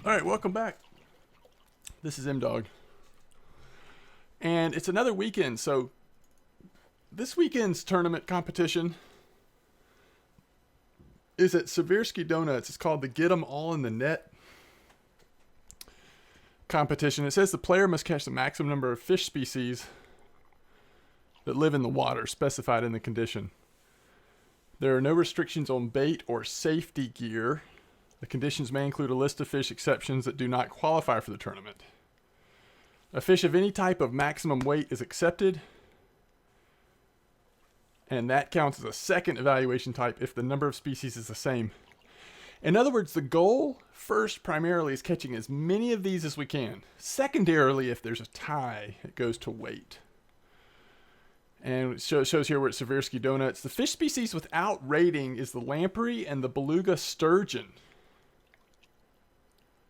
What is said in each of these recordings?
All right, welcome back. This is M-Dog. And it's another weekend, so this weekend's tournament competition is at Seversky Donuts. It's called the Get 'em All in the Net competition. It says the player must catch the maximum number of fish species that live in the water specified in the condition. There are no restrictions on bait or safety gear. The conditions may include a list of fish exceptions that do not qualify for the tournament. A fish of any type of maximum weight is accepted, and that counts as a second evaluation type if the number of species is the same. In other words, the goal first primarily is catching as many of these as we can. Secondarily, if there's a tie, it goes to weight. And it shows here where it's Seversky Donuts. The fish species without rating is the lamprey and the beluga sturgeon.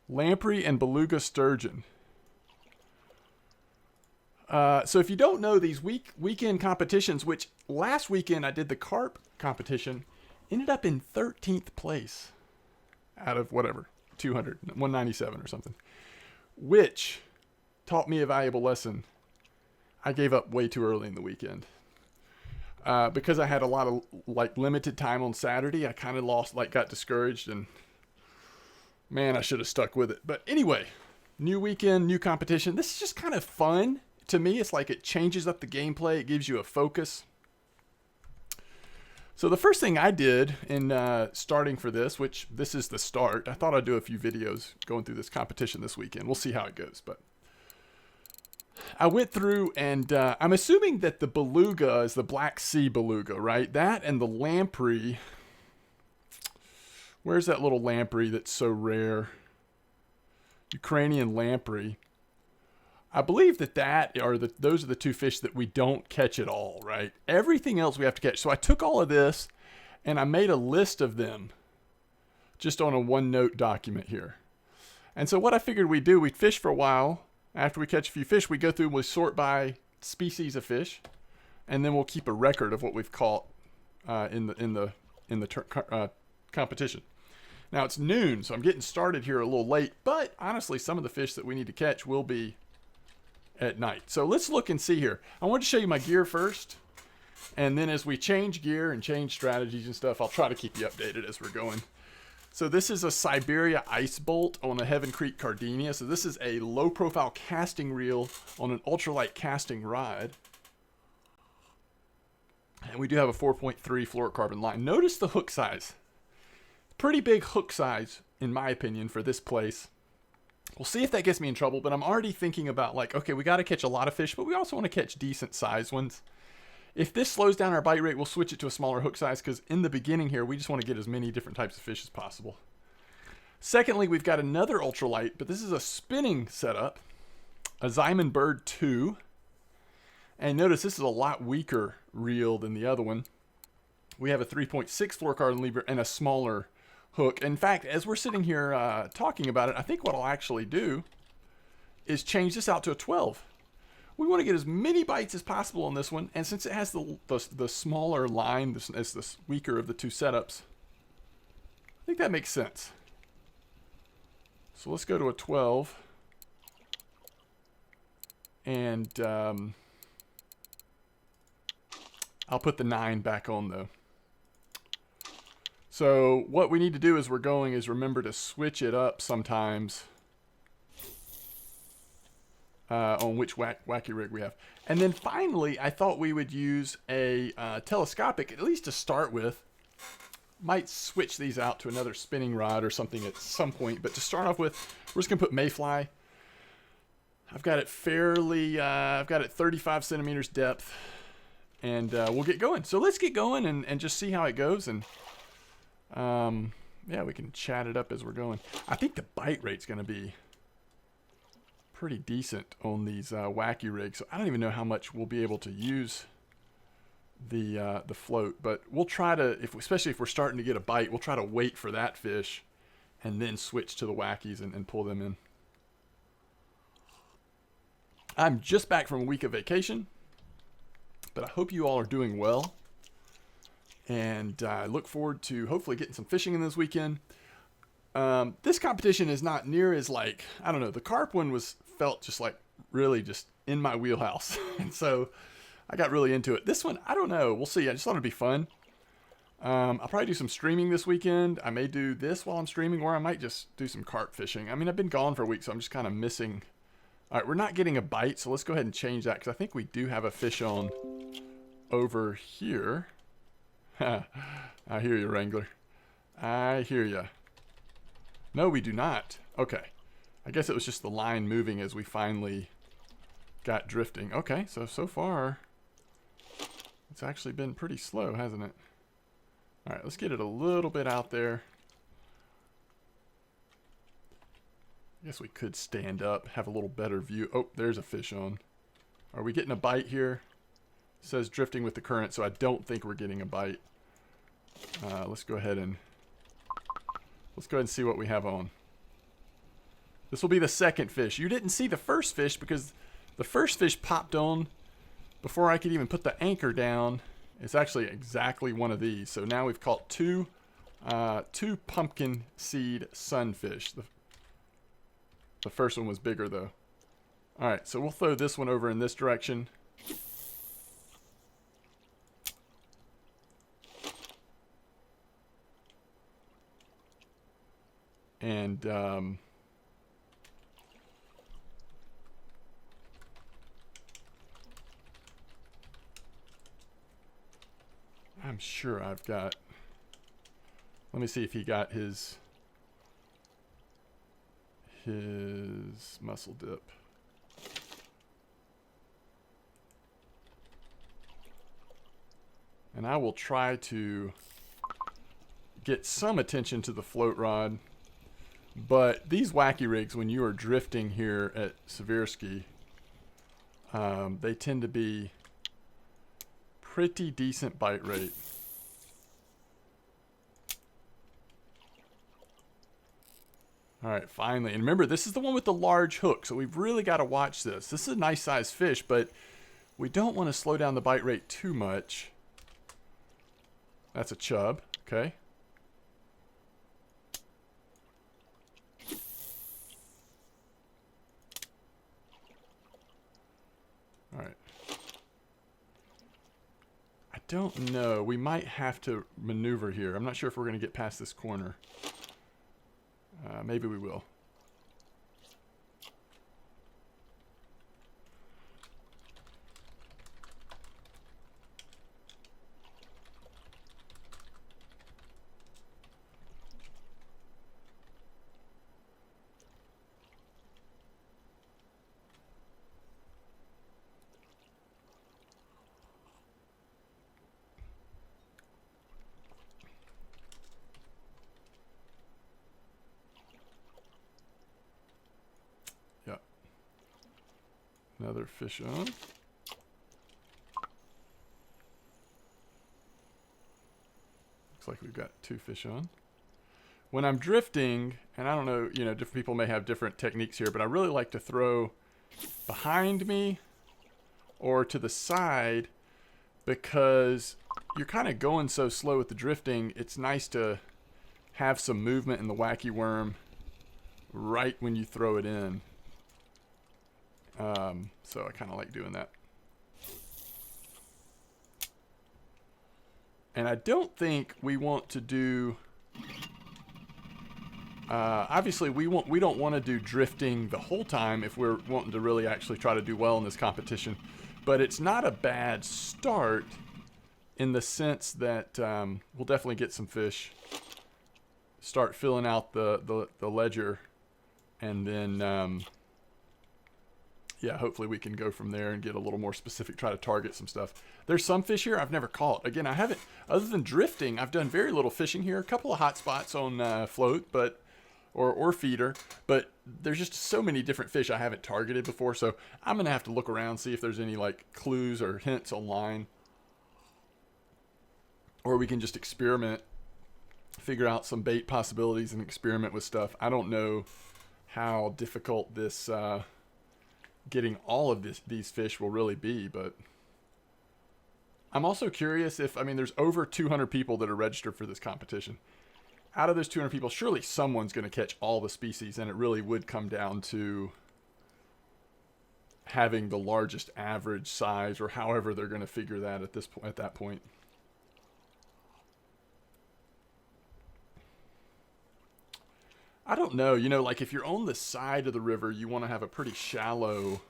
Lamprey and beluga sturgeon. So if you don't know these weekend competitions, which last weekend I did the carp competition, ended up in 13th place out of whatever, 200, 197 or something, which taught me a valuable lesson. I gave up way too early in the weekend. Because I had a lot of limited time on Saturday, I kind of got discouraged, and man, I should have stuck with it. But anyway, new weekend, new competition. This is just kind of fun. To me, it's like it changes up the gameplay. It gives you a focus. So the first thing I did in starting for this, which this is the start, I thought I'd do a few videos going through this competition this weekend. We'll see how it goes. But I went through, and I'm assuming that the beluga is the Black Sea beluga, right? That and the lamprey. Where's that little lamprey that's so rare? Ukrainian lamprey. I believe those are the two fish that we don't catch at all, right? Everything else we have to catch. So I took all of this and I made a list of them just on a OneNote document here. And so what I figured we'd do, we'd fish for a while. After we catch a few fish, we go through and we sort by species of fish, and then we'll keep a record of what we've caught in the competition. Now it's noon, so I'm getting started here a little late, but honestly, some of the fish that we need to catch will be at night. So let's look and see here. I want to show you my gear first, and then as we change gear and change strategies and stuff, I'll try to keep you updated as we're going. So this is a Siberia ice bolt on a Heaven Creek Cardinia. So this is a low profile casting reel on an ultralight casting rod. And we do have a 4.3 fluorocarbon line. Notice the hook size. Pretty big hook size, in my opinion, for this place. We'll see if that gets me in trouble, but I'm already thinking about okay, we got to catch a lot of fish, but we also want to catch decent sized ones. If this slows down our bite rate, we'll switch it to a smaller hook size, because in the beginning here, we just want to get as many different types of fish as possible. Secondly, we've got another ultralight, but this is a spinning setup, a Zyman Bird 2. And notice this is a lot weaker reel than the other one. We have a 3.6 fluorocarbon lever and a smaller hook. In fact, as we're sitting here talking about it, I think what I'll actually do is change this out to a 12. We want to get as many bites as possible on this one, and since it has the smaller line as the weaker of the two setups, I think that makes sense. So let's go to a 12, and I'll put the 9 back on though. So what we need to do as we're going is remember to switch it up sometimes on which wacky rig we have. And then finally, I thought we would use a telescopic, at least to start with. Might switch these out to another spinning rod or something at some point, but to start off with, we're just gonna put mayfly. I've got it 35 centimeters depth, and we'll get going. So let's get going and just see how it goes, and yeah, we can chat it up as we're going. I think the bite rate's gonna be pretty decent on these wacky rigs. So I don't even know how much we'll be able to use the float, but we'll try to, especially if we're starting to get a bite, we'll try to wait for that fish and then switch to the wackies and pull them in. I'm just back from a week of vacation, but I hope you all are doing well, and I look forward to hopefully getting some fishing in this weekend. This competition is not near as like, I don't know, the carp one felt just like really just in my wheelhouse. And so I got really into it. This one, I don't know. We'll see. I just thought it'd be fun. I'll probably do some streaming this weekend. I may do this while I'm streaming, or I might just do some carp fishing. I mean, I've been gone for a week, so I'm just kind of missing. All right, we're not getting a bite, so let's go ahead and change that, because I think we do have a fish on over here. I hear you, Wrangler. I hear you. No, we do not. Okay. I guess it was just the line moving as we finally got drifting. Okay, so far, it's actually been pretty slow, hasn't it? All right, let's get it a little bit out there. I guess we could stand up, have a little better view. Oh, there's a fish on. Are we getting a bite here? It says drifting with the current, so I don't think we're getting a bite. Let's go ahead and see what we have on. This will be the second fish. You didn't see the first fish because the first fish popped on before I could even put the anchor down. It's actually exactly one of these. So now we've caught two pumpkin seed sunfish. The first one was bigger though. All right, so we'll throw this one over in this direction. And I'm sure I've got, let me see if he got his mussel dip. And I will try to get some attention to the float rod. But these wacky rigs, when you are drifting here at Seversky, they tend to be pretty decent bite rate. All right, finally. And remember, this is the one with the large hook, so we've really got to watch this. This is a nice sized fish, but we don't want to slow down the bite rate too much. That's a chub, okay. All right. I don't know. We might have to maneuver here. I'm not sure if we're going to get past this corner. Maybe we will. Another fish on. Looks like we've got two fish on. When I'm drifting, and I don't know, you know, different people may have different techniques here, but I really like to throw behind me or to the side because you're kind of going so slow with the drifting. It's nice to have some movement in the wacky worm right when you throw it in. So I kind of like doing that. And I don't think we want to do, obviously we don't want to do drifting the whole time if we're wanting to really actually try to do well in this competition. But it's not a bad start in the sense that we'll definitely get some fish, start filling out the ledger, and then yeah, hopefully we can go from there and get a little more specific, try to target some stuff. There's some fish here I've never caught. Again, I haven't, other than drifting, I've done very little fishing here. A couple of hot spots on float, but or feeder, but there's just so many different fish I haven't targeted before, so I'm going to have to look around, see if there's any like clues or hints online. Or we can just experiment, figure out some bait possibilities and experiment with stuff. I don't know how difficult this getting all of these fish will really be, but I'm also curious if, I mean, there's over 200 people that are registered for this competition. out of those 200 people, surely someone's going to catch all the species, and it really would come down to having the largest average size, or however they're going to figure that at that point. I don't know, you know, like if you're on the side of the river, you want to have a pretty shallow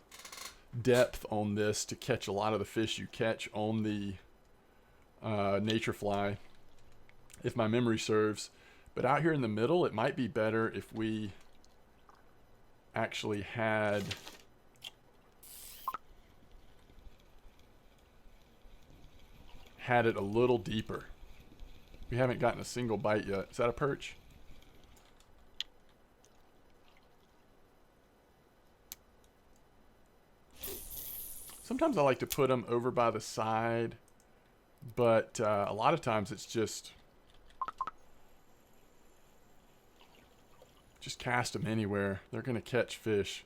depth on this to catch a lot of the fish you catch on the nature fly, if my memory serves. But out here in the middle, it might be better if we actually had it a little deeper. We haven't gotten a single bite yet. Is that a perch? Sometimes I like to put them over by the side, but a lot of times it's just cast them anywhere. They're going to catch fish.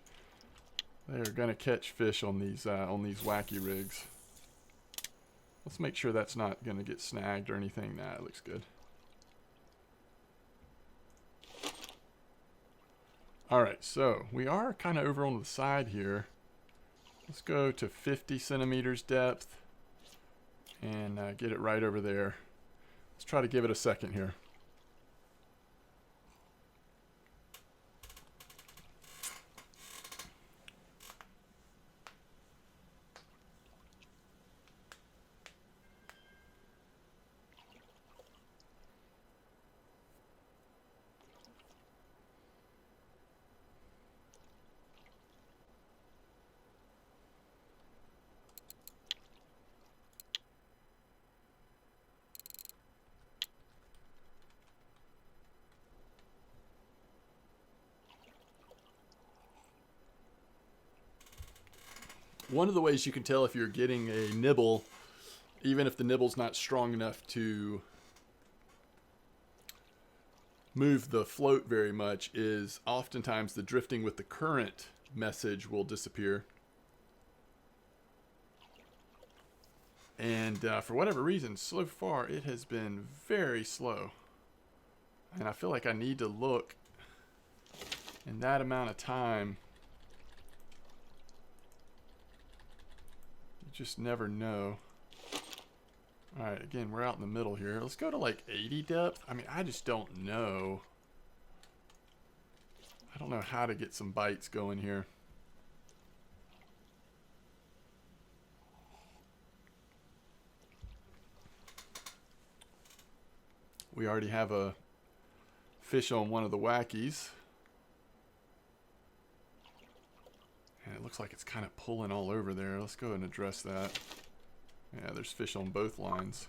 They are going to catch fish on these wacky rigs. Let's make sure that's not going to get snagged or anything. Nah, it looks good. All right, so we are kind of over on the side here. Let's go to 50 centimeters depth and get it right over there. Let's try to give it a second here. One of the ways you can tell if you're getting a nibble, even if the nibble's not strong enough to move the float very much, is oftentimes the drifting with the current message will disappear. And for whatever reason, so far it has been very slow. And I feel like I need to look in that amount of time. Just never know. Alright, again, we're out in the middle here. Let's go to like 80 depth. I mean, I just don't know. I don't know how to get some bites going here. We already have a fish on one of the wackies. And it looks like it's kind of pulling all over there. Let's go ahead and address that. Yeah, there's fish on both lines.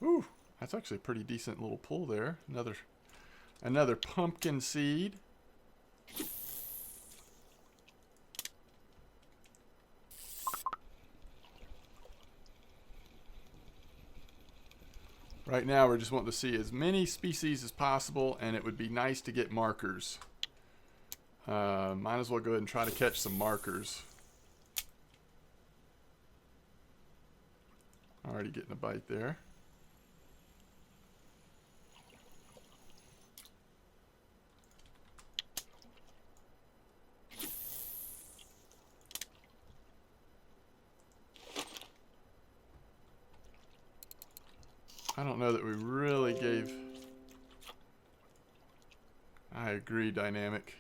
Ooh, that's actually a pretty decent little pull there. Another pumpkin seed. Right now we're just wanting to see as many species as possible, and it would be nice to get markers. Might as well go ahead and try to catch some markers. Already getting a bite there. I don't know that we really gave... I agree, Dynamic.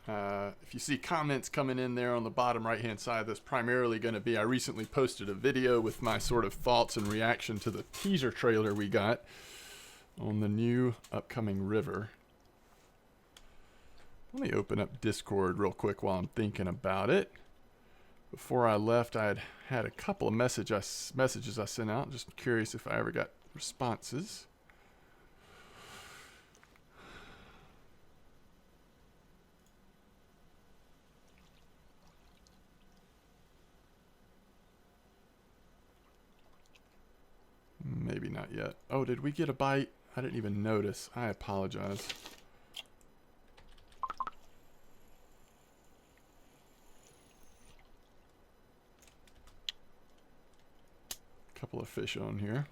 If you see comments coming in there on the bottom right hand side, that's primarily going to be, I recently posted a video with my sort of thoughts and reaction to the teaser trailer we got on the new upcoming river. Let me open up Discord real quick while I'm thinking about it. Before I left, I had a couple of messages I sent out. Just curious if I ever got responses. Maybe not yet. Oh, did we get a bite? I didn't even notice. I apologize. Couple of fish on here.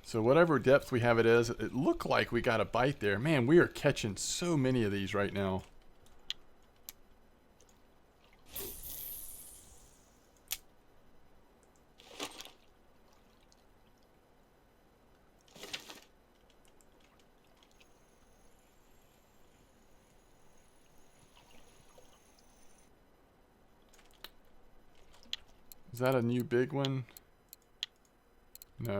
So whatever depth we have it is, it looked like we got a bite there. Man, we are catching so many of these right now. Is that a new big one? No.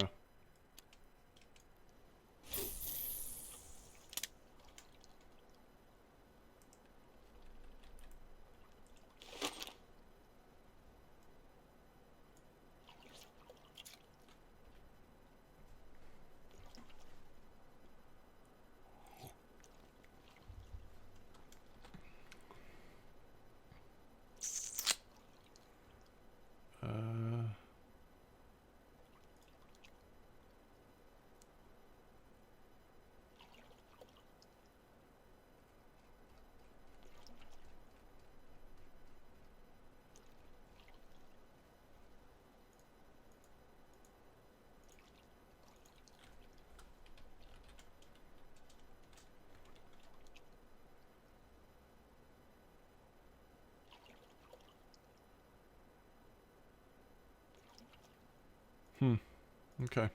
Okay.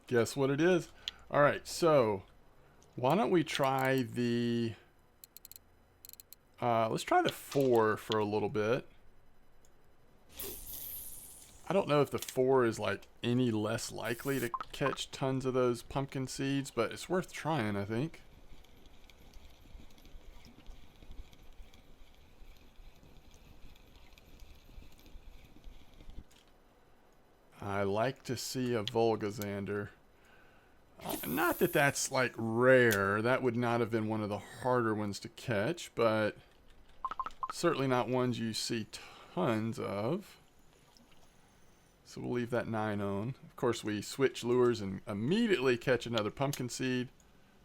Guess what it is? All right, so why don't we try the... let's try the 4 for a little bit. I don't know if the 4 is like any less likely to catch tons of those pumpkin seeds, but it's worth trying, I think. I like to see a Volga Zander. Not that that's like rare. That would not have been one of the harder ones to catch, but certainly not ones you see tons of. So we'll leave that 9 on. Of course, we switch lures and immediately catch another pumpkin seed.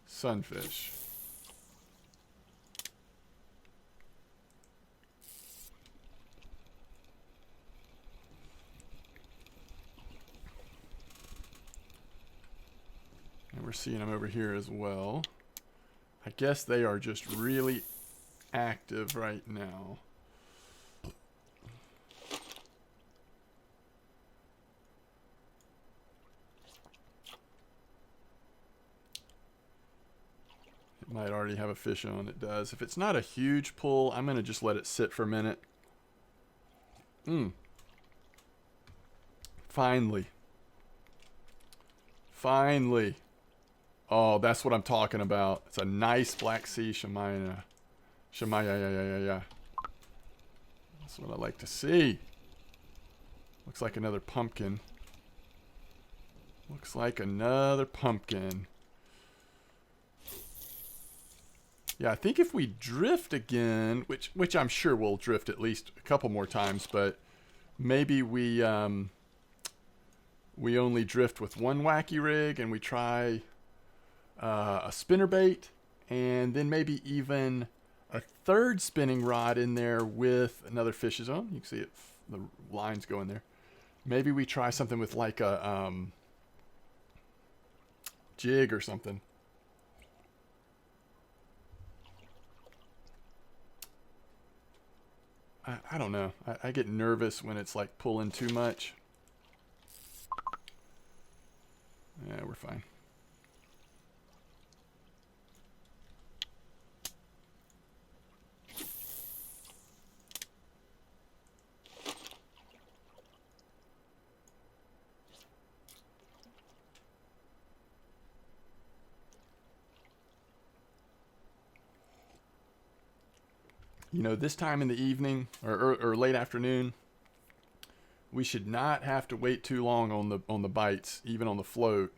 Sunfish. And we're seeing them over here as well. I guess they are just really active right now. It might already have a fish on. It does. If it's not a huge pull, I'm going to just let it sit for a minute. Finally. Finally. Oh, that's what I'm talking about. It's a nice Black Sea Shamaya. Yeah. That's what I like to see. Looks like another pumpkin. Looks like another pumpkin. Yeah, I think if we drift again, which I'm sure we'll drift at least a couple more times, but maybe we only drift with one wacky rig and we try a spinnerbait, and then maybe even a third spinning rod in there with another fish's on. You can see it, the lines going there. Maybe we try something with like a jig or something. I don't know. I get nervous when it's like pulling too much. Yeah, we're fine. You know, this time in the evening or late afternoon, we should not have to wait too long on the bites, even on the float.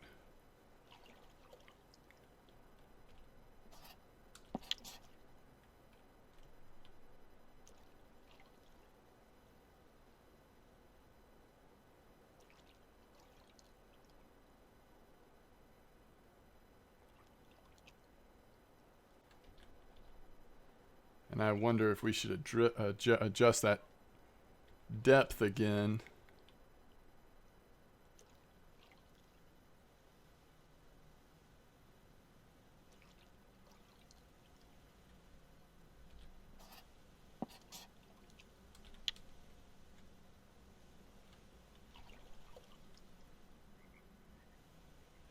And I wonder if we should adjust that depth again.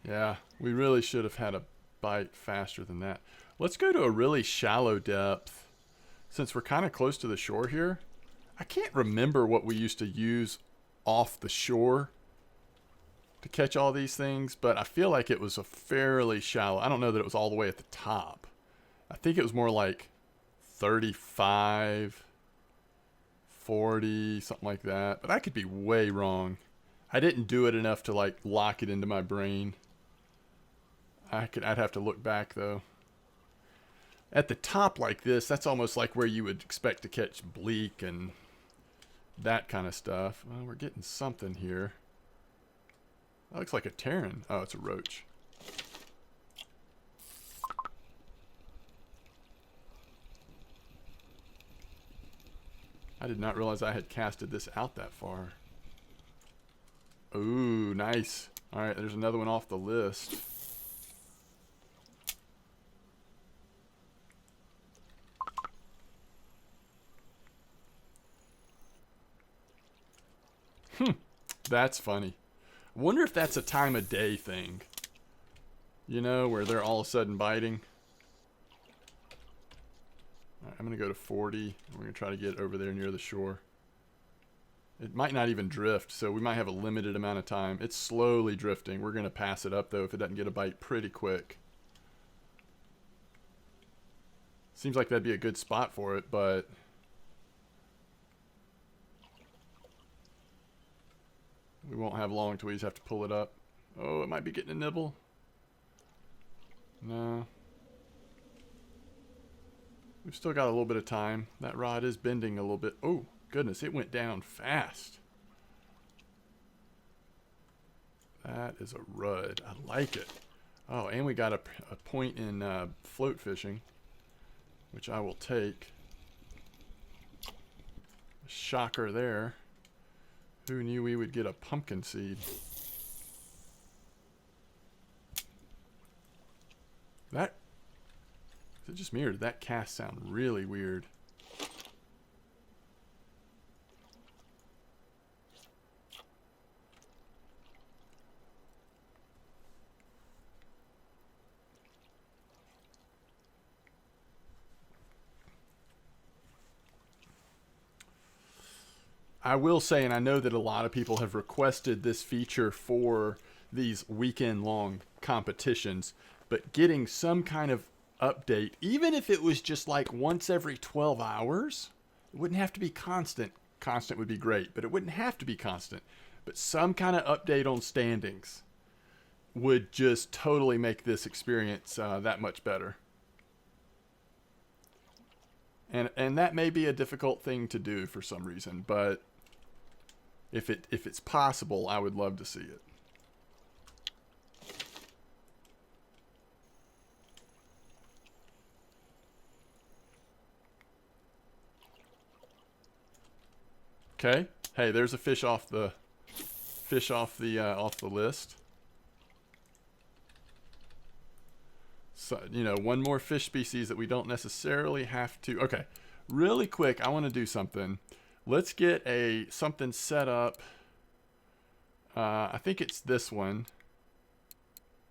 Yeah, we really should have had a bite faster than that. Let's go to a really shallow depth. Since we're kind of close to the shore here, I can't remember what we used to use off the shore to catch all these things, but I feel like it was a fairly shallow. I don't know that it was all the way at the top. I think it was more like 35, 40, something like that. But I could be way wrong. I didn't do it enough to like lock it into my brain. I'd have to look back though. At the top like this, that's almost like where you would expect to catch bleak and that kind of stuff. Well, we're getting something here. That looks like a Terran. Oh, it's a roach. I did not realize I had casted this out that far. Ooh, nice. All right, there's another one off the list. That's funny. I wonder if that's a time of day thing. You know, where they're all of a sudden biting. All right, I'm going to go to 40. We're going to try to get over there near the shore. It might not even drift, so we might have a limited amount of time. It's slowly drifting. We're going to pass it up, though, if it doesn't get a bite pretty quick. Seems like that'd be a good spot for it, but... we won't have long till we just have to pull it up. Oh, it might be getting a nibble. No. We've still got a little bit of time. That rod is bending a little bit. Oh, goodness, it went down fast. That is a rud. I like it. Oh, and we got a point in float fishing, which I will take. Shocker there. Who knew we would get a pumpkin seed? That... is it just me or did that cast sound really weird? I will say, and I know that a lot of people have requested this feature for these weekend-long competitions, but getting some kind of update, even if it was just like once every 12 hours, it wouldn't have to be constant. Constant would be great, but it wouldn't have to be constant. But some kind of update on standings would just totally make this experience that much better. And that may be a difficult thing to do for some reason, but if it's possible, I would love to see it. Okay. Hey, there's a fish off the list. So, you know, one more fish species that we don't necessarily have to. Okay. Really quick, I want to do something. Let's get something set up. I think it's this one.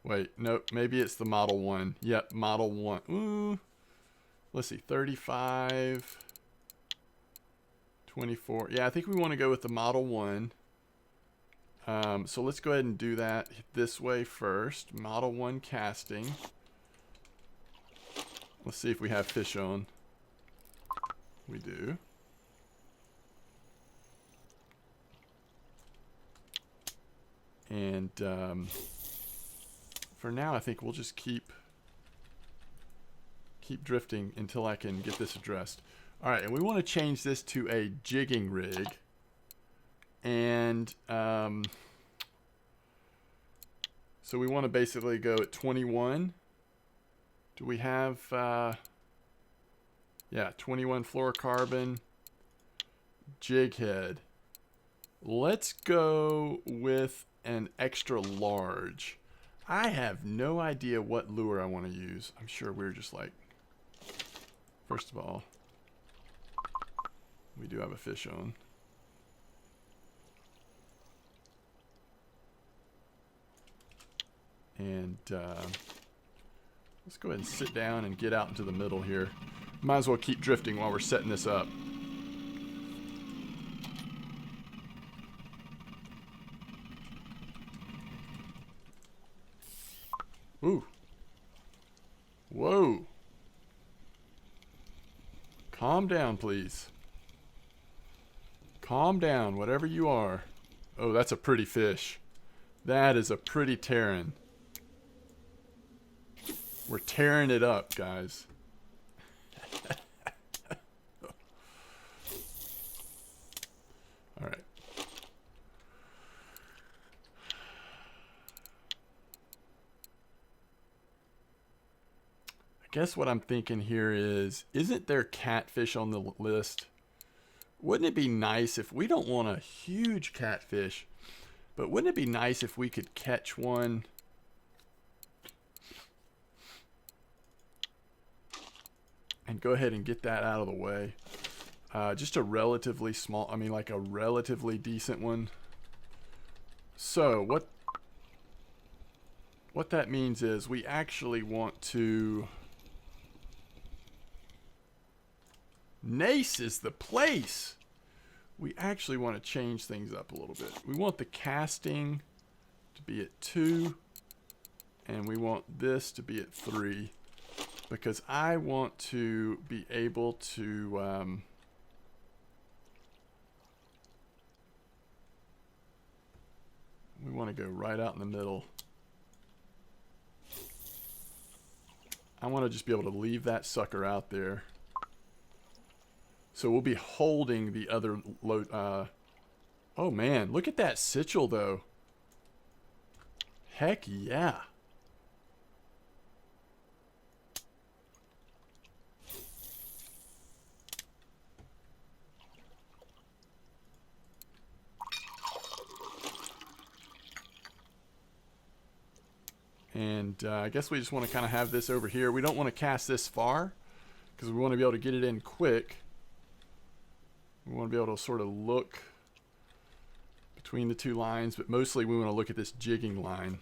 Wait, nope. Maybe it's the Model 1. Yep, Model 1. Ooh. Let's see, 35, 24. Yeah, I think we want to go with the Model 1. So let's go ahead and do that this way first. Model 1 casting. Let's see if we have fish on. We do. And for now, I think we'll just keep drifting until I can get this addressed. All right, and we want to change this to a jigging rig. And so we want to basically go at 21. Do we have... Yeah, 21 fluorocarbon. Jig head. Let's go with an extra large. I have no idea what lure I want to use. I'm sure we're just like, first of all, we do have a fish on. And let's go ahead and sit down and get out into the middle here. Might as well keep drifting while we're setting this up. Ooh. Whoa. Calm down, please. Calm down, whatever you are. Oh, that's a pretty fish. That is a pretty Terran. We're tearing it up, guys. All right. I guess what I'm thinking here is, isn't there catfish on the list? Wouldn't it be nice if we don't want a huge catfish, but wouldn't it be nice if we could catch one and go ahead and get that out of the way? Just a relatively small, I mean like a relatively decent one. So what that means is we actually want to... Nace is the place. We actually want to change things up a little bit. We want the casting to be at 2, and we want this to be at 3, because I want to be able to we want to go right out in the middle. I want to just be able to leave that sucker out there. So we'll be holding the other load. Oh man, look at that sitchel though. Heck yeah. And I guess we just want to kind of have this over here. We don't want to cast this far because we want to be able to get it in quick. We want to be able to sort of look between the two lines, but mostly we want to look at this jigging line.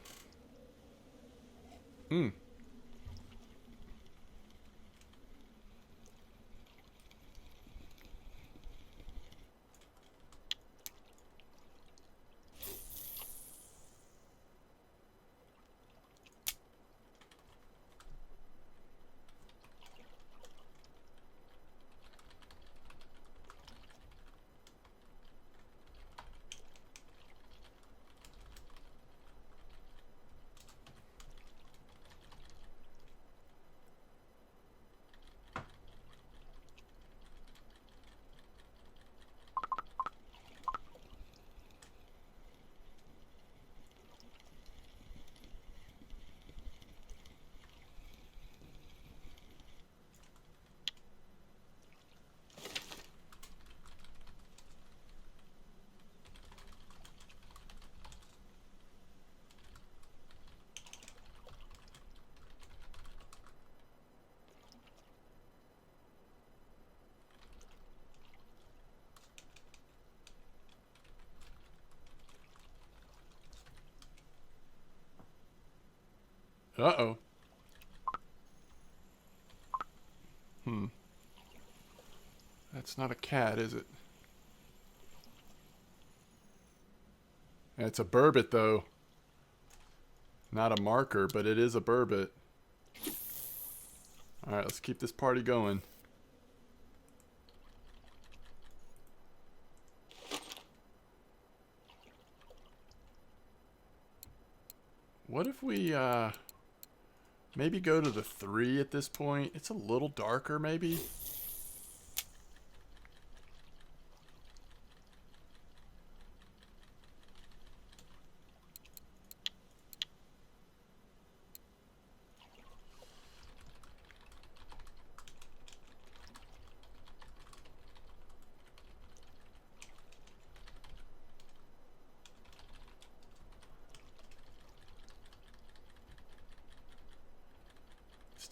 Uh-oh. That's not a cat, is it? It's a burbot, though. Not a marker, but it is a burbot. Alright, let's keep this party going. What if we, maybe go to the 3 at this point? It's a little darker, maybe?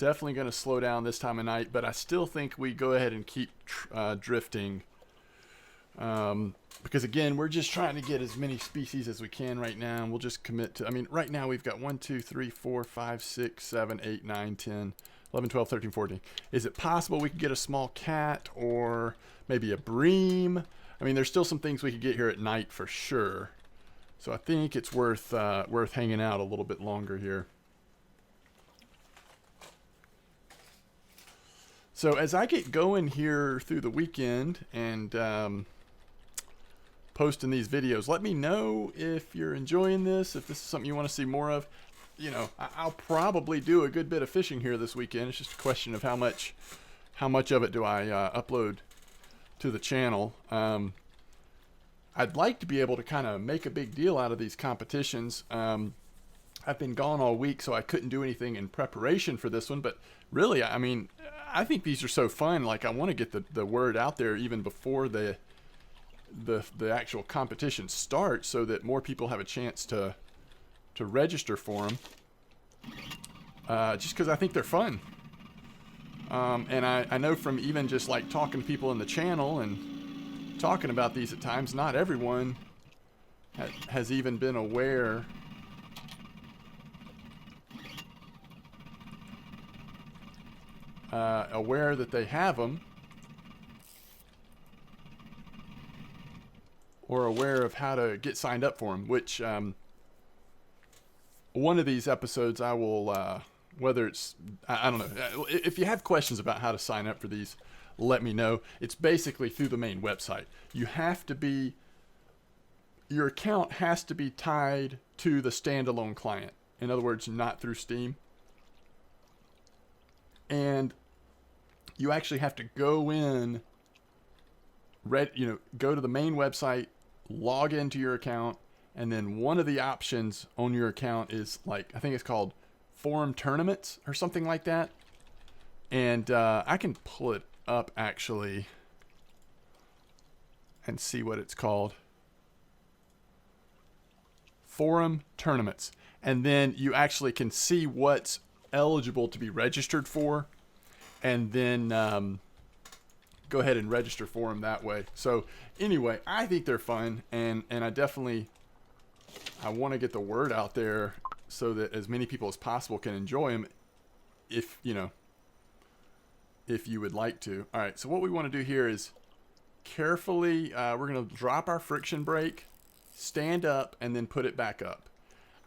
definitely going to slow down this time of night, but I still think we go ahead and keep drifting. Because again, we're just trying to get as many species as we can right now, and we'll just commit to, I mean, right now we've got 1, 2, 3, 4, 5, 6, 7, 8, 9, 10, 11, 12, 13, 14. Is it possible we could get a small cat or maybe a bream? I mean, there's still some things we could get here at night for sure. So I think it's worth hanging out a little bit longer here. So as I get going here through the weekend and posting these videos, let me know if you're enjoying this, if this is something you want to see more of. You know, I'll probably do a good bit of fishing here this weekend. It's just a question of how much of it do I upload to the channel. I'd like to be able to kind of make a big deal out of these competitions. I've been gone all week, so I couldn't do anything in preparation for this one. But really, I mean, I think these are so fun. Like, I want to get the word out there even before the actual competition starts, so that more people have a chance to register for them. Just because I think they're fun. And I know from even just like talking to people in the channel and talking about these at times, not everyone has even been aware that they have them, or aware of how to get signed up for them, which one of these episodes I will, whether it's, I don't know, if you have questions about how to sign up for these, let me know. It's basically through the main website. You have to be, your account has to be tied to the standalone client. In other words, not through Steam. And you actually have to go in, go to the main website, log into your account, and then one of the options on your account is like, I think it's called Forum Tournaments or something like that. And I can pull it up actually and see what it's called. Forum Tournaments. And then you actually can see what's eligible to be registered for, and then go ahead and register for them that way. So anyway, I think they're fun, and I want to get the word out there so that as many people as possible can enjoy them, if you would like to. All right, so what we want to do here is carefully, we're going to drop our friction brake, stand up, and then put it back up.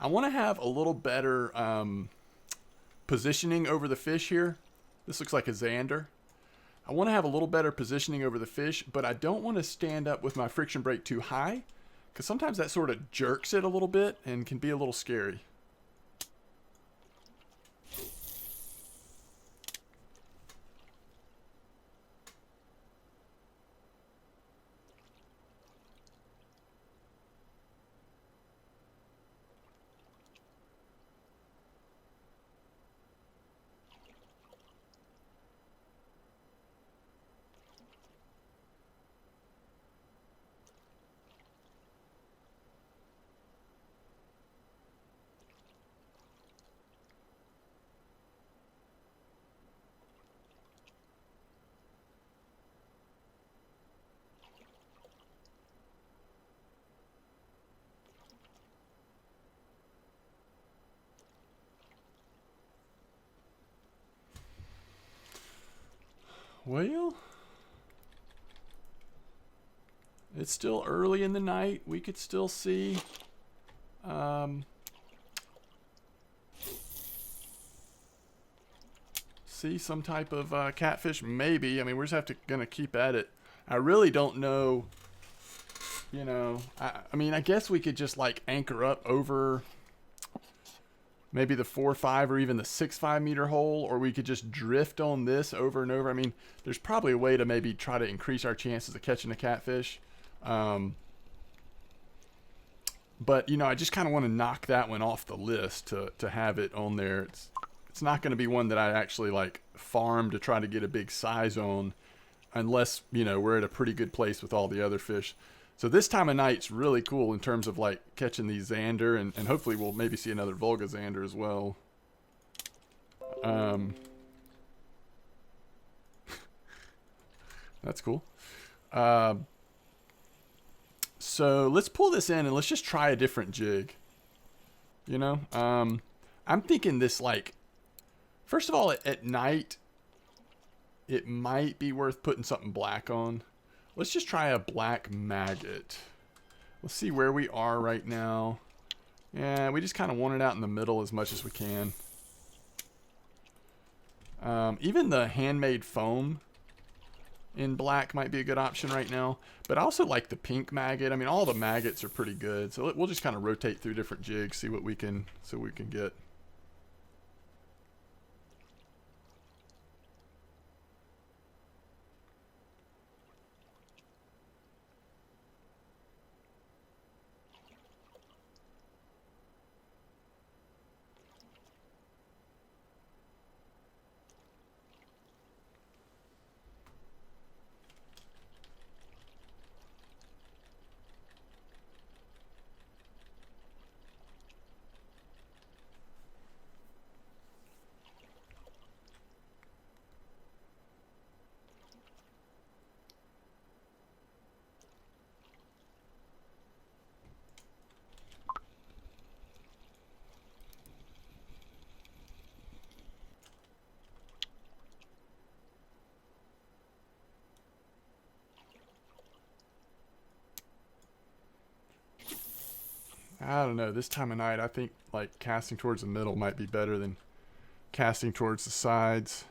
I want to have a little better positioning over the fish here. This looks like a Zander. I want to have a little better positioning over the fish, but I don't want to stand up with my friction brake too high, because sometimes that sort of jerks it a little bit and can be a little scary. Well, it's still early in the night. We could still see some type of catfish, maybe. I mean, we're just gonna keep at it. I really don't know. I mean, I guess we could just like anchor up over maybe the 4-5 or even the 6-5 meter hole, or we could just drift on this over and over. I mean, there's probably a way to maybe try to increase our chances of catching a catfish. But, I just kind of want to knock that one off the list to have it on there. It's not going to be one that I actually like farm to try to get a big size on, unless, we're at a pretty good place with all the other fish. So this time of night's really cool in terms of like catching these Zander, and hopefully we'll maybe see another Volga Zander as well. That's cool. So let's pull this in and let's just try a different jig. You know, I'm thinking this, like, first of all, at night, it might be worth putting something black on. Let's just try a black maggot. Let's see where we are right now. Yeah, we just kind of want it out in the middle as much as we can. Even the handmade foam in black might be a good option right now. But I also like the pink maggot. I mean, all the maggots are pretty good. So we'll just kind of rotate through different jigs, see what we can get. I don't know. This time of night, I think like casting towards the middle might be better than casting towards the sides.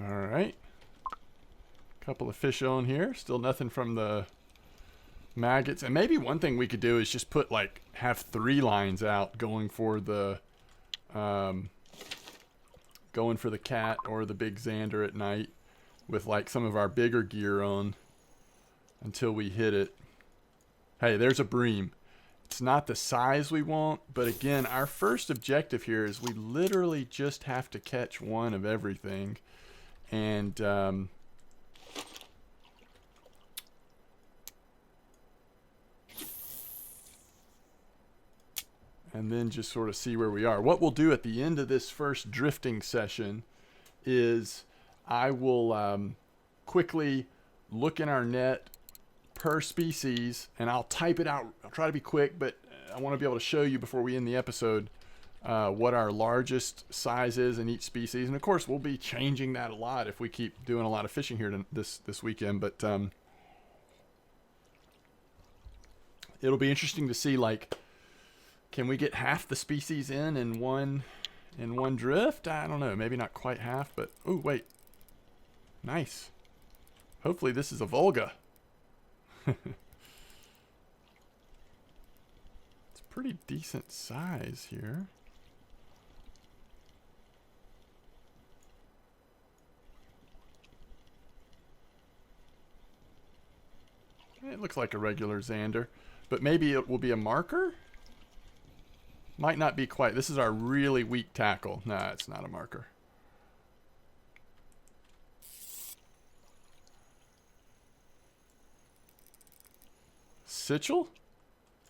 All right. Couple of fish on here. Still nothing from the maggots. And maybe one thing we could do is just put like have 3 lines out going for the cat or the big Zander at night with like some of our bigger gear on until we hit it. Hey, there's a bream. It's not the size we want, but again, our first objective here is we literally just have to catch one of everything. And then just sort of see where we are. What we'll do at the end of this first drifting session is I will quickly look in our net per species, and I'll type it out. I'll try to be quick, but I want to be able to show you before we end the episode what our largest size is in each species. And of course, we'll be changing that a lot if we keep doing a lot of fishing here this weekend. But it'll be interesting to see, like, can we get half the species in one drift? I don't know. Maybe not quite half, but oh wait, nice. Hopefully this is a Volga. It's pretty decent size here. It looks like a regular Zander, but maybe it will be a marker? Might not be quite. This is our really weak tackle. Nah, it's not a marker. Sitchel?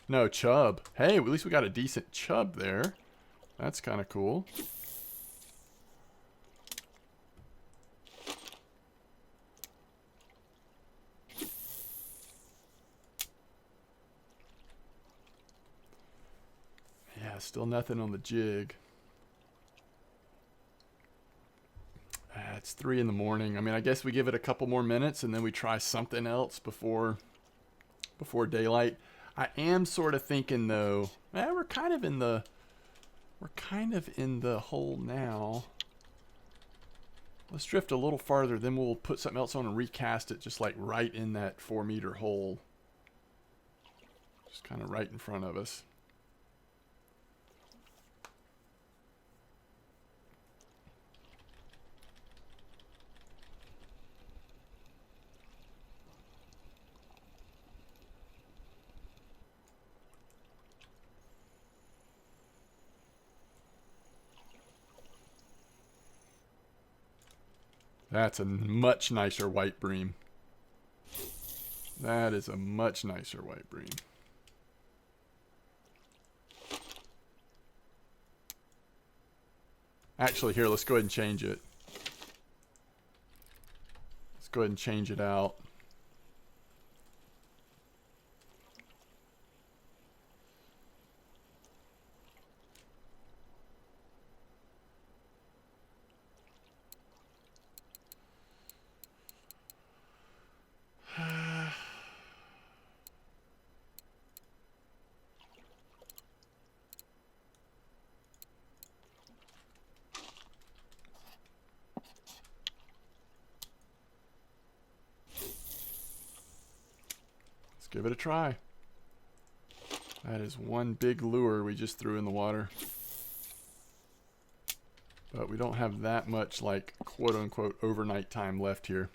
No, chub. Hey, at least we got a decent chub there. That's kind of cool. Yeah, still nothing on the jig. It's 3 in the morning. I mean, I guess we give it a couple more minutes and then we try something else before daylight. I am sort of thinking though, we're kind of in the hole now. Let's drift a little farther, then we'll put something else on and recast it just like right in that 4-meter hole. Just kind of right in front of us. That's a much nicer white bream. That is a much nicer white bream. Actually, here, let's go ahead and change it. Let's go ahead and change it out. Give it a try. That is one big lure we just threw in the water. But we don't have that much, like, quote-unquote overnight time left here.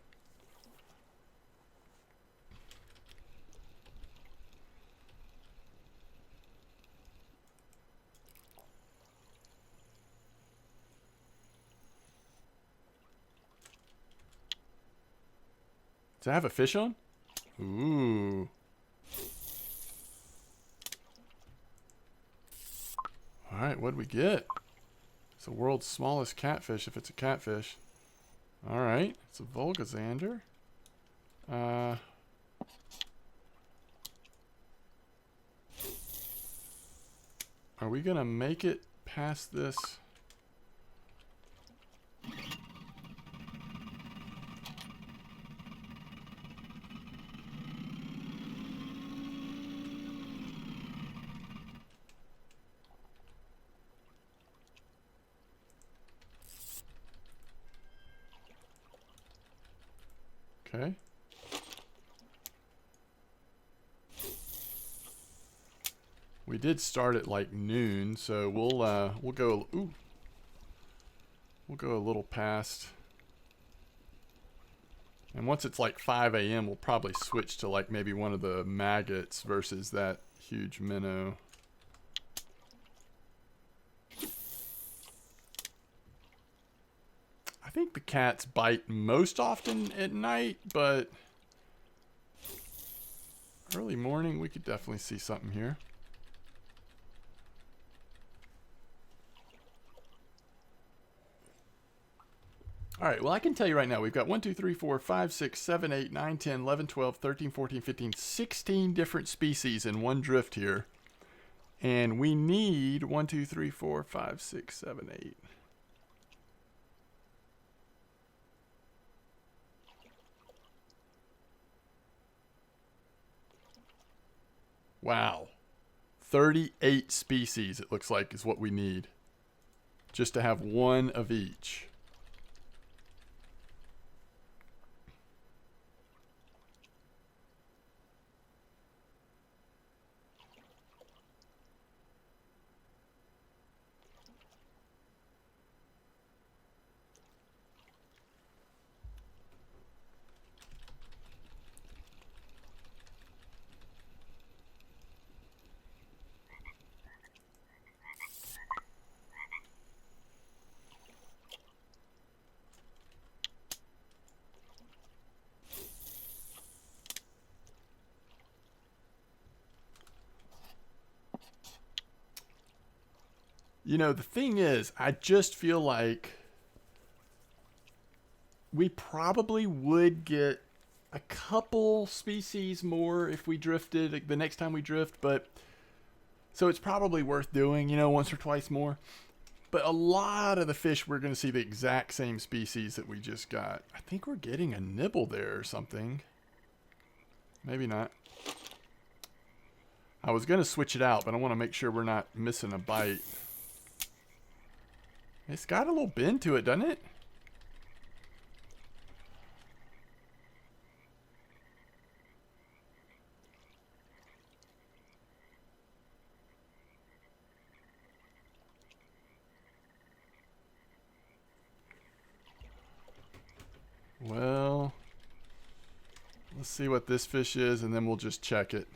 Does it have a fish on? Ooh. Alright, what'd we get? It's the world's smallest catfish, if it's a catfish. Alright, it's a Volga Zander. Are we gonna make it past this? Okay. We did start at like noon, so we'll go. Ooh, we'll go a little past. And once it's like 5 a.m., we'll probably switch to like maybe one of the maggots versus that huge minnow. I think the cats bite most often at night, but early morning we could definitely see something here. All right, well, I can tell you right now, we've got 1, 2, 3, 4, 5, 6, 7, 8, 9, 10, 11, 12, 13, 14, 15, 16 different species in one drift here. And we need 1, 2, 3, 4, 5, 6, 7, 8. Wow. 38 species, it looks like, is what we need. Just to have one of each. You know, the thing is, I just feel like we probably would get a couple species more if we drifted the next time we drift, but so it's probably worth doing, you know, once or twice more. But a lot of the fish, we're going to see the exact same species that we just got. I think we're getting a nibble there or something. Maybe not. I was going to switch it out, but I want to make sure we're not missing a bite. It's got a little bend to it, doesn't it? Well, let's see what this fish is, and then we'll just check it.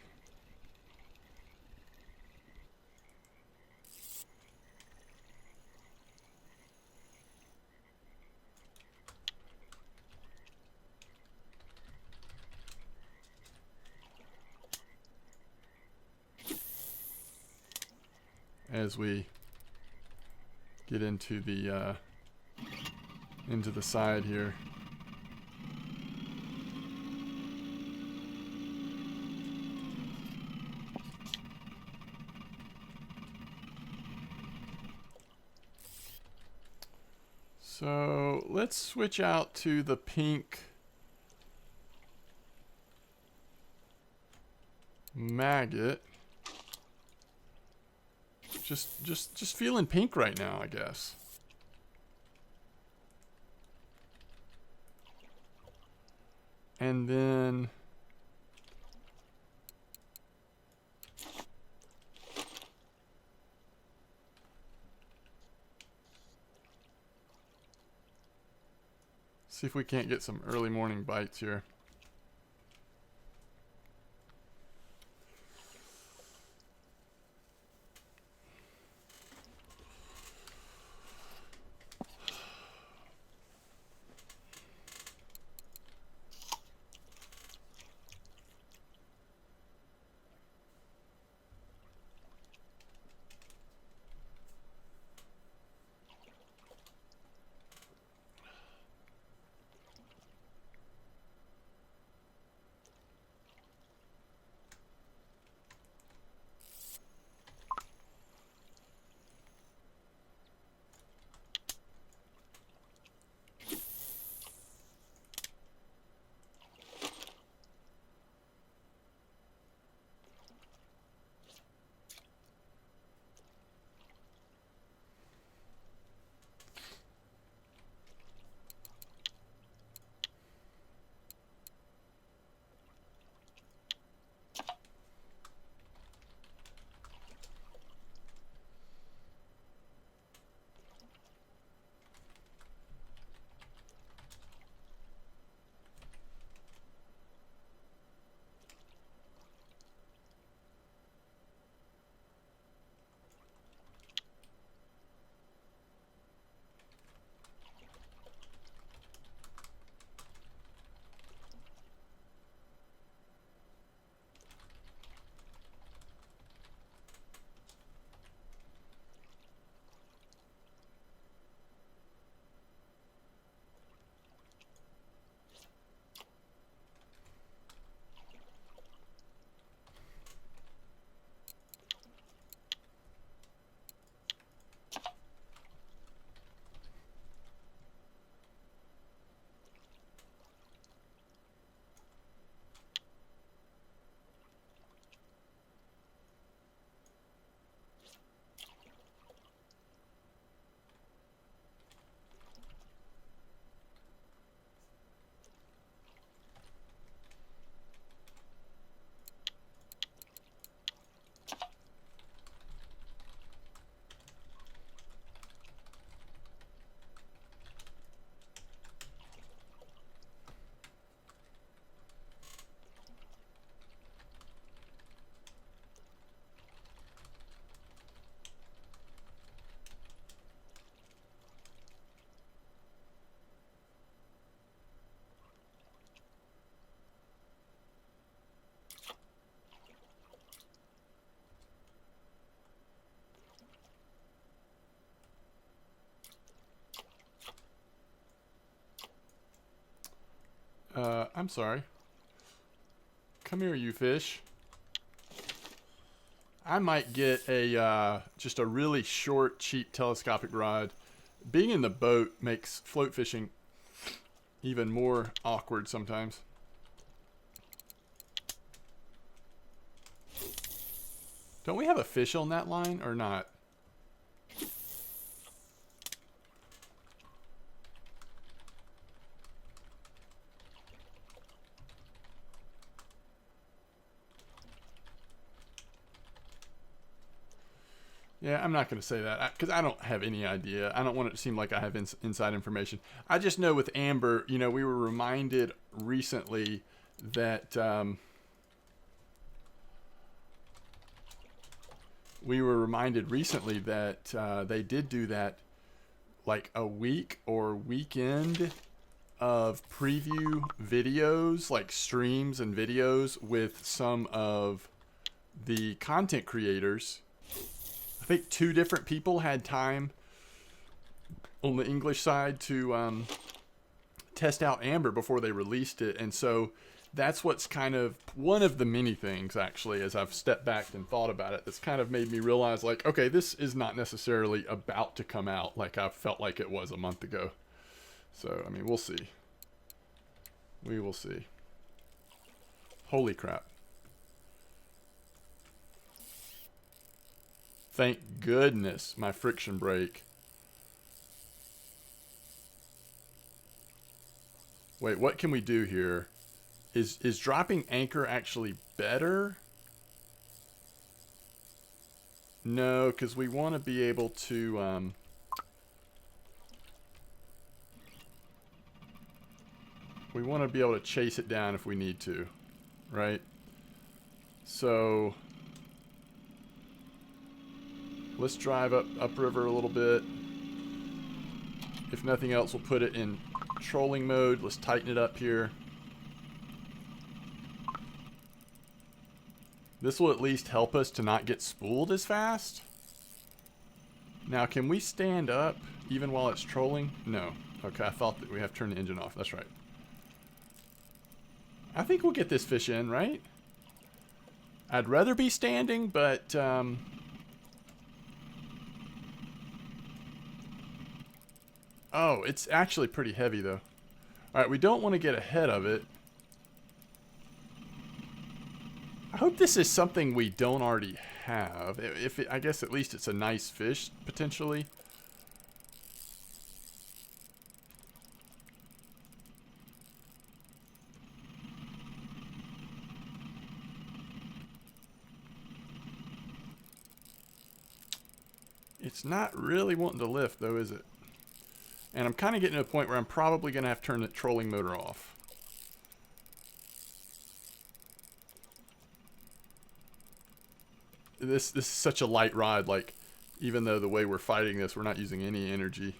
as we get into the side here. So let's switch out to the pink maggot. Just feeling pink right now, I guess. And then see if we can't get some early morning bites here. I'm sorry. Come here, you fish. I might get a just a really short, cheap telescopic rod. Being in the boat makes float fishing even more awkward sometimes. Don't we have a fish on that line or not? Yeah, I'm not going to say that because I don't have any idea. I don't want it to seem like I have inside information. I just know with Amber, you know, we were reminded recently that they did do that like a week or weekend of preview videos, like streams and videos with some of the content creators I think 2 different people had time on the English side to test out Amber before they released it. And so that's what's kind of one of the many things, actually, as I've stepped back and thought about it, that's kind of made me realize, like, okay, this is not necessarily about to come out like I felt like it was a month ago. So, I mean, we'll see. We will see. Holy crap. Thank goodness my friction brake. Wait, what can we do here? Is dropping anchor actually better? No, because we want to be able to... we want to be able to chase it down if we need to, right? So... let's drive upriver a little bit. If nothing else, we'll put it in trolling mode. Let's tighten it up here. This will at least help us to not get spooled as fast. Now, can we stand up even while it's trolling? No. Okay, I thought that we have to turn the engine off. That's right. I think we'll get this fish in, right? I'd rather be standing, but... oh, it's actually pretty heavy, though. Alright, we don't want to get ahead of it. I hope this is something we don't already have. I guess at least it's a nice fish, potentially. It's not really wanting to lift, though, is it? And I'm kind of getting to a point where I'm probably going to have to turn the trolling motor off. This is such a light rod, like, even though the way we're fighting this, we're not using any energy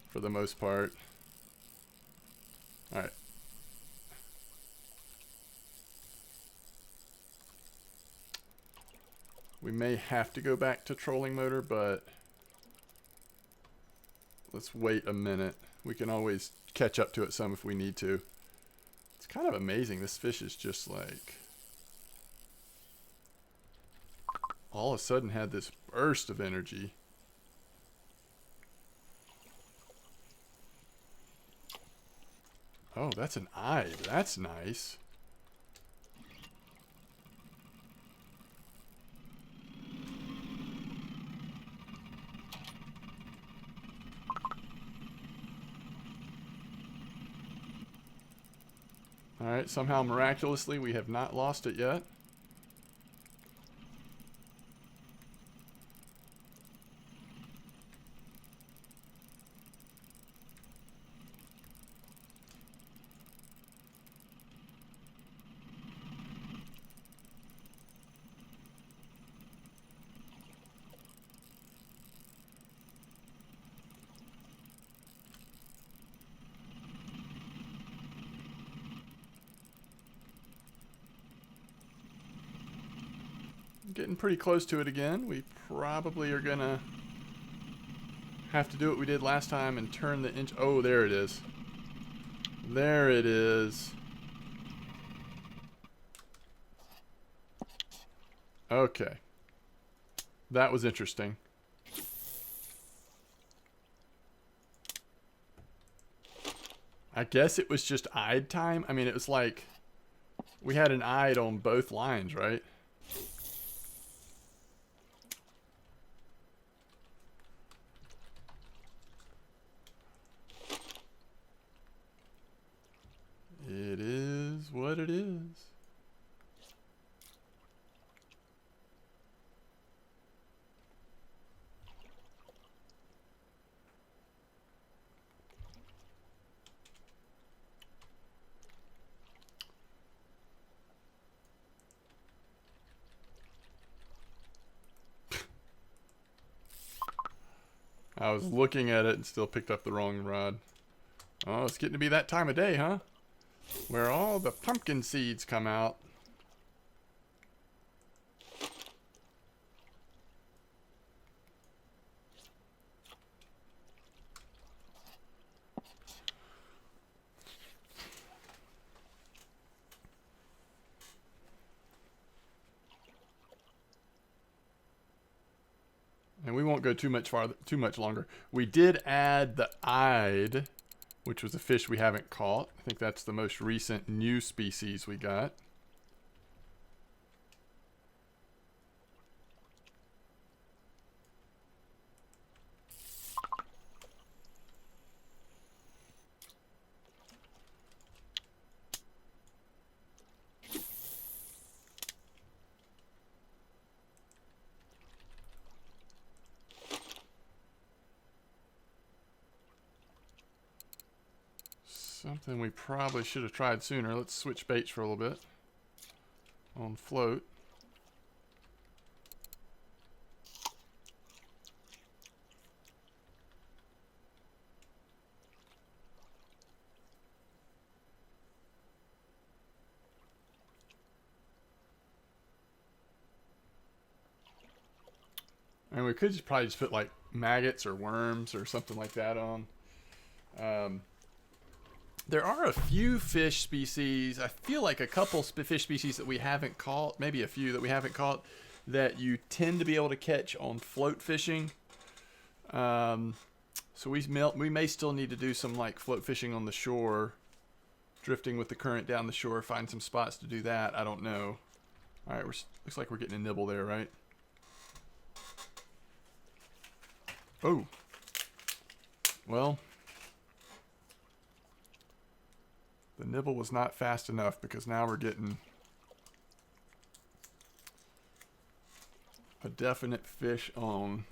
for the most part. Alright. We may have to go back to trolling motor, but let's wait a minute. We can always catch up to it some if we need to. It's kind of amazing. This fish is just like... all of a sudden had this burst of energy. Oh, that's an eye. That's nice. Alright, somehow miraculously we have not lost it yet. Getting pretty close to it again. We probably are gonna have to do what we did last time and turn the inch. Oh, there it is. There it is. Okay. That was interesting. I guess it was just eyed time. I mean, it was like we had an eyed on both lines, right? It is what it is. I was looking at it and still picked up the wrong rod. Oh, it's getting to be that time of day, huh? Where all the pumpkin seeds come out. And we won't go too much longer. We did add the eyed, which was a fish we haven't caught. I think that's the most recent new species we got. Something we probably should have tried sooner. Let's switch baits for a little bit. On float. And we could probably just put like maggots or worms or something like that on. There are a few fish species, I feel like a couple fish species that we haven't caught, maybe a few that we haven't caught, that you tend to be able to catch on float fishing. So we may still need to do some like float fishing on the shore, drifting with the current down the shore, find some spots to do that. I don't know. All right, looks like we're getting a nibble there, right? Oh. Well. The nibble was not fast enough because now we're getting a definite fish on.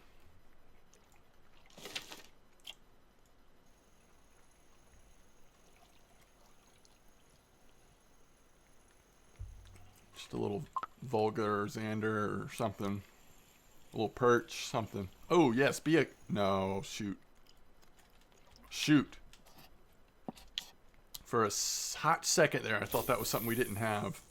Just a little Volga Zander or something. A little perch, something. Oh, yes, no, shoot. Shoot. For a hot second there, I thought that was something we didn't have.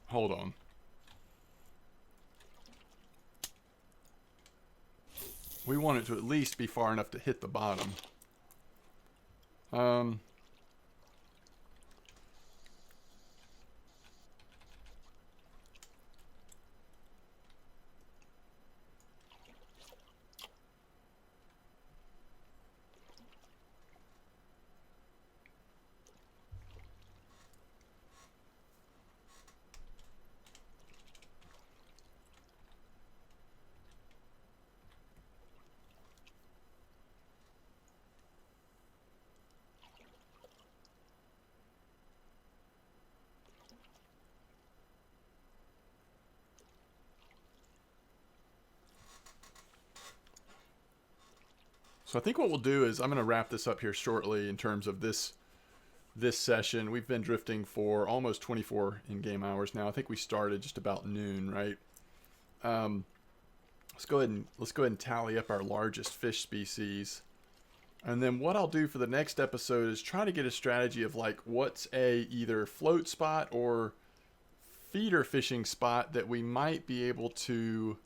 Hold on. We want it to at least be far enough to hit the bottom. So I think what we'll do is I'm going to wrap this up here shortly in terms of this session. We've been drifting for almost 24 in-game hours now. I think we started just about noon, right? Let's go ahead and tally up our largest fish species. And then what I'll do for the next episode is try to get a strategy of like what's a either float spot or feeder fishing spot that we might be able to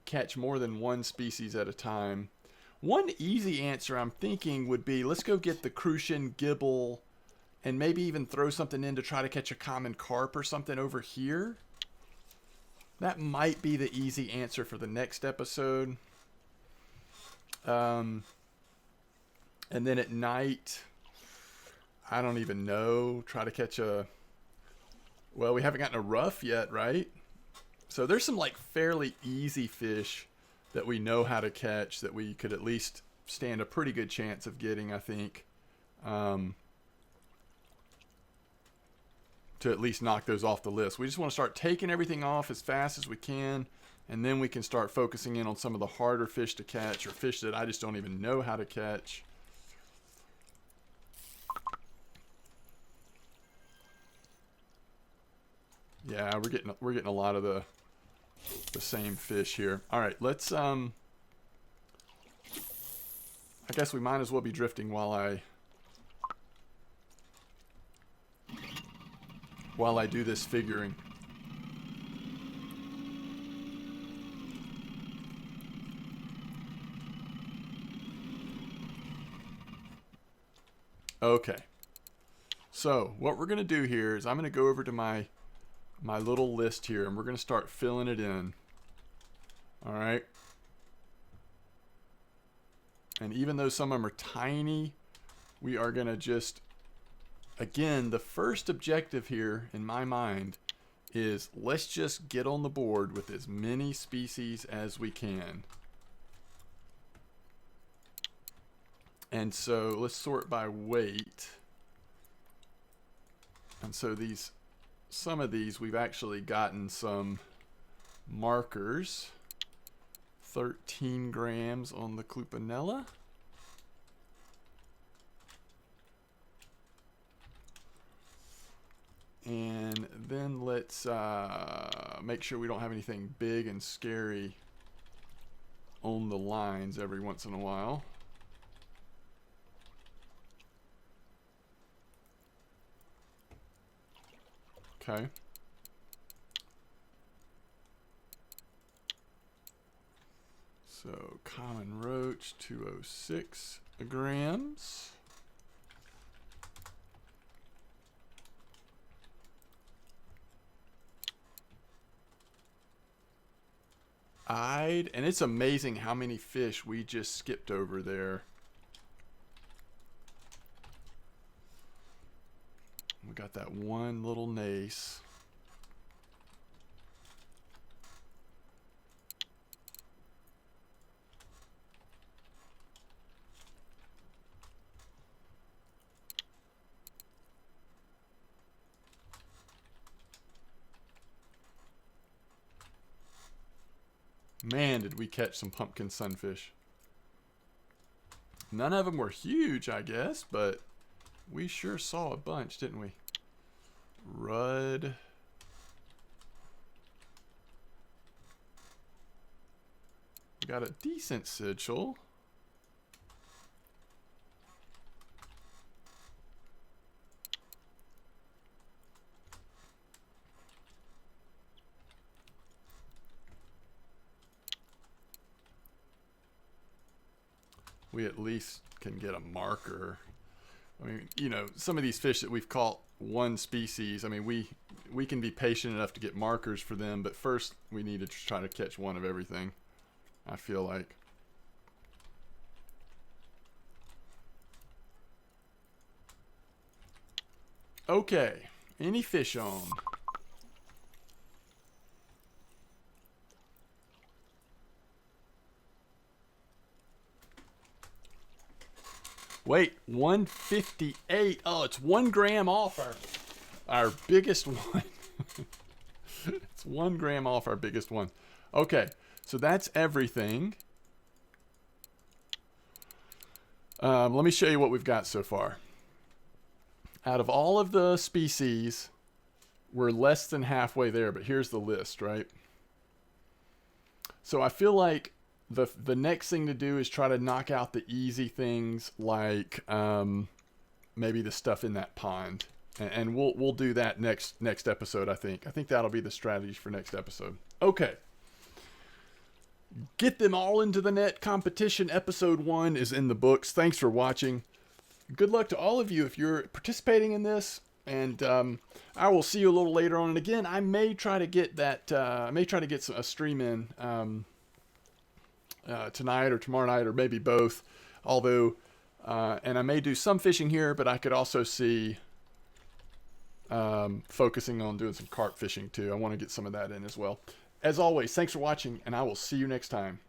catch more than one species at a time. One easy answer I'm thinking would be let's go get the crucian, gibel, and maybe even throw something in to try to catch a common carp or something over here. That might be the easy answer for the next episode. And then at night, I don't even know, try to catch well, we haven't gotten a rough yet, right? So there's some like fairly easy fish that we know how to catch that we could at least stand a pretty good chance of getting, I think, to at least knock those off the list. We just want to start taking everything off as fast as we can, and then we can start focusing in on some of the harder fish to catch or fish that I just don't even know how to catch. Yeah, we're getting a lot of the same fish here. All right, let's I guess we might as well be drifting while I do this figuring. Okay. So what we're going to do here is I'm going to go over to my little list here, and we're going to start filling it in. All right. And even though some of them are tiny, we are going to just, again, the first objective here in my mind is let's just get on the board with as many species as we can. And so let's sort by weight. And so some of these we've actually gotten some markers. 13 grams on the Clupanella. And then let's make sure we don't have anything big and scary on the lines every once in a while. Okay. So common roach, 206 grams. And it's amazing how many fish we just skipped over there. We got that one little nace. Man, did we catch some pumpkin sunfish. None of them were huge, I guess, but we sure saw a bunch, didn't we? Rudd. We got a decent sigil. We at least can get a marker. I mean, you know, some of these fish that we've caught one species, I mean, we can be patient enough to get markers for them, but first we need to try to catch one of everything, I feel like. Okay, any fish on? Wait, 158. Oh, it's 1 gram off our biggest one. It's 1 gram off our biggest one. Okay, so that's everything. Let me show you what we've got so far. Out of all of the species, we're less than halfway there, but here's the list, right? So I feel like the next thing to do is try to knock out the easy things, like maybe the stuff in that pond, and we'll do that next episode. I think that'll be the strategy for next episode. Okay, get them all into the net competition. Episode 1 is in the books. Thanks for watching. Good luck to all of you if you're participating in this, and I will see you a little later on. And again, I may try to get that. I may try to get a stream in. Tonight or tomorrow night, or maybe both, although and I may do some fishing here, but I could also see focusing on doing some carp fishing too. I want to get some of that in as well. As always, thanks for watching, and I will see you next time.